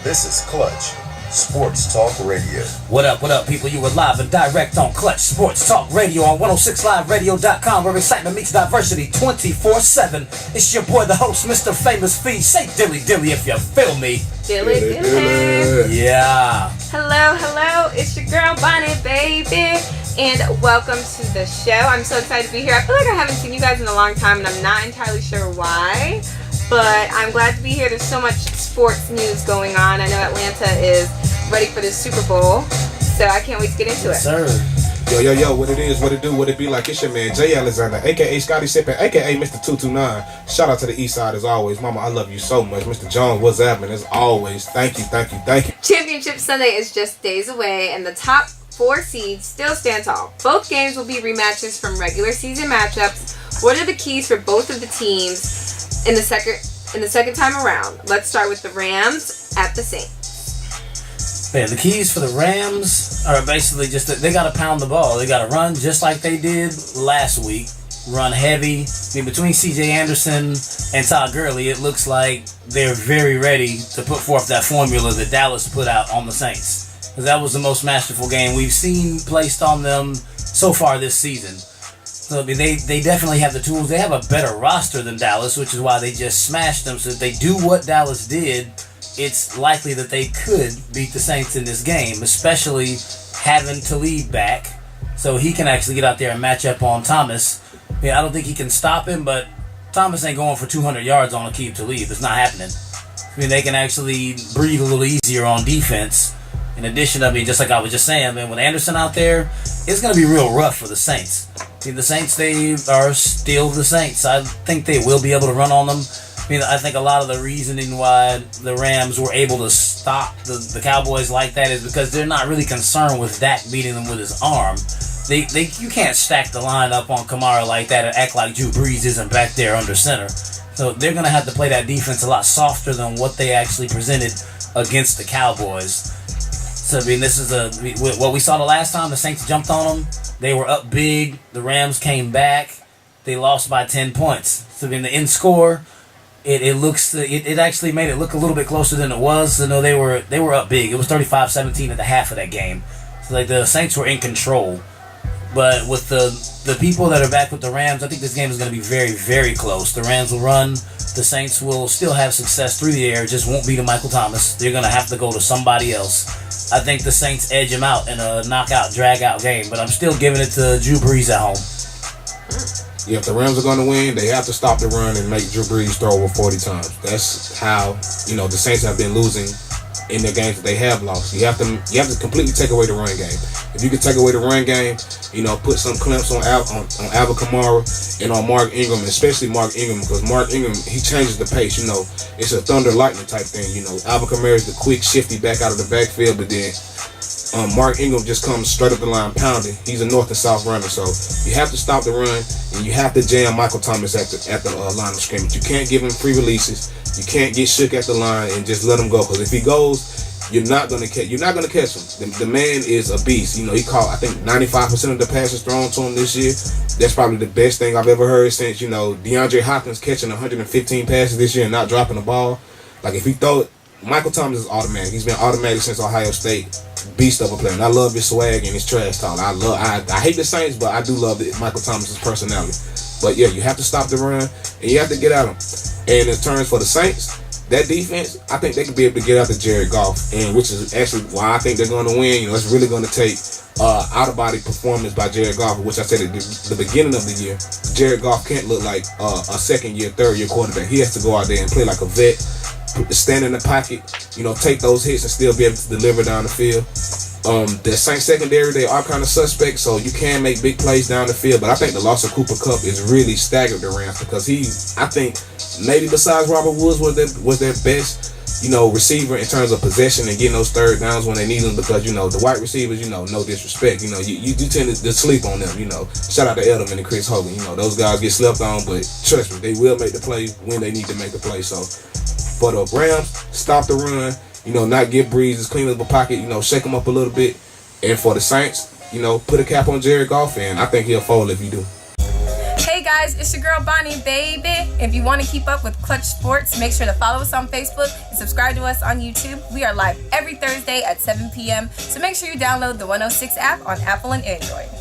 This is Clutch Sports Talk Radio. What up, people? You are live and direct on Clutch Sports Talk Radio on 106liveradio.com, where excitement meets diversity 24/7. It's your boy, the host, Mr. Famous Fee. Say dilly dilly if you feel me. Dilly dilly. Yeah. Hello. It's your girl, Bonnie, baby. And welcome to the show. I'm so excited to be here. I feel like I haven't seen you guys in a long time, and I'm not entirely sure why. But I'm glad to be here. There's so much sports news going on. I know Atlanta is ready for the Super Bowl, so I can't wait to get into it. Sir. Yo, what it is, what it do, what it be like. It's your man, Jay Alexander, a.k.a. Scotty Sippin', a.k.a. Mr. 229. Shout out to the East Side as always. Mama, I love you so much. Mr. Jones, what's happening? As always, thank you. Championship Sunday is just days away, and the top 4 seeds still stand tall. Both games will be rematches from regular season matchups. What are the keys for both of the teams in the second time around? Let's start with the Rams at the Saints. Yeah, the keys for the Rams are basically just that they got to pound the ball. They got to run just like they did last week. Run heavy. I mean, between C.J. Anderson and Todd Gurley, it looks like they're very ready to put forth that formula that Dallas put out on the Saints. Because that was the most masterful game we've seen placed on them so far this season. So I mean, they definitely have the tools. They have a better roster than Dallas, which is why they just smashed them. So if they do what Dallas did, it's likely that they could beat the Saints in this game, especially having Talib back, so he can actually get out there and match up on Thomas. I mean, I don't think he can stop him, but Thomas ain't going for 200 yards on Aqib Talib. It's not happening. I mean, they can actually breathe a little easier on defense. In addition, I mean, just like I was just saying, man, with Anderson out there, it's going to be real rough for the Saints. I mean, the Saints, they are still the Saints. I think they will be able to run on them. I mean, I think a lot of the reasoning why the Rams were able to stop the Cowboys like that is because they're not really concerned with Dak beating them with his arm. You can't stack the line up on Kamara like that and act like Drew Brees isn't back there under center. So they're going to have to play that defense a lot softer than what they actually presented against the Cowboys. So, I mean, this is what we saw the last time. The Saints jumped on them. They were up big. The Rams came back. They lost by 10 points. So, I mean, the end score, it actually made it look a little bit closer than it was. So, no, they were up big. It was 35-17 at the half of that game. So, like, the Saints were in control. But with the people that are back with the Rams, I think this game is going to be very, very close. The Rams will run. The Saints will still have success through the air. Just won't be to Michael Thomas. They're going to have to go to somebody else. I think the Saints edge him out in a knockout, drag-out game. But I'm still giving it to Drew Brees at home. Yeah, if the Rams are going to win, they have to stop the run and make Drew Brees throw over 40 times. That's how, the Saints have been losing in the games that they have lost. You have to completely take away the run game. If you can take away the run game, put some clamps on Alvin Kamara and on Mark Ingram, especially Mark Ingram, because Mark Ingram, he changes the pace. It's a thunder lightning type thing. Alvin Kamara is the quick, shifty back out of the backfield, but then Mark Ingram just comes straight up the line pounding. He's a north and south runner, so you have to stop the run and you have to jam Michael Thomas at the line of scrimmage. You can't give him free releases. You can't get shook at the line and just let him go, because if he goes, you're not gonna catch him. The man is a beast. He caught, I think, 95% of the passes thrown to him this year. That's probably the best thing I've ever heard since DeAndre Hopkins catching 115 passes this year and not dropping the ball. Like, if he throw it, Michael Thomas is automatic. He's been automatic since Ohio State. Beast of a player. And I love his swag and his trash talk. I hate the Saints, but I do love Michael Thomas's personality. But yeah, you have to stop the run and you have to get at him. And in terms for the Saints, that defense, I think they could be able to get after Jared Goff, and which is actually why I think they're going to win. It's really going to take out-of-body performance by Jared Goff, which I said at the beginning of the year. Jared Goff can't look like a second-year, third-year quarterback. He has to go out there and play like a vet, stand in the pocket, take those hits and still be able to deliver down the field. The Saints secondary, they are kind of suspect, so you can make big plays down the field. But I think the loss of Cooper Kupp is really staggered the Rams, because I think maybe besides Robert Woods was their best, receiver in terms of possession and getting those third downs when they need them, because the wide receivers, no disrespect, you tend to sleep on them. Shout out to Edelman and Chris Hogan. Those guys get slept on, but trust me, they will make the play when they need to make the play. So for the Rams, stop the run. Not give Brees his clean up a pocket, shake him up a little bit. And for the Saints, put a cap on Jared Goff, and I think he'll fold if you do. Hey guys, guys, it's your girl Bonnie, baby. If you want to keep up with Clutch Sports, make sure to follow us on Facebook and subscribe to us on YouTube. We are live every Thursday at 7 p.m. So make sure you download the 106 app on Apple and Android.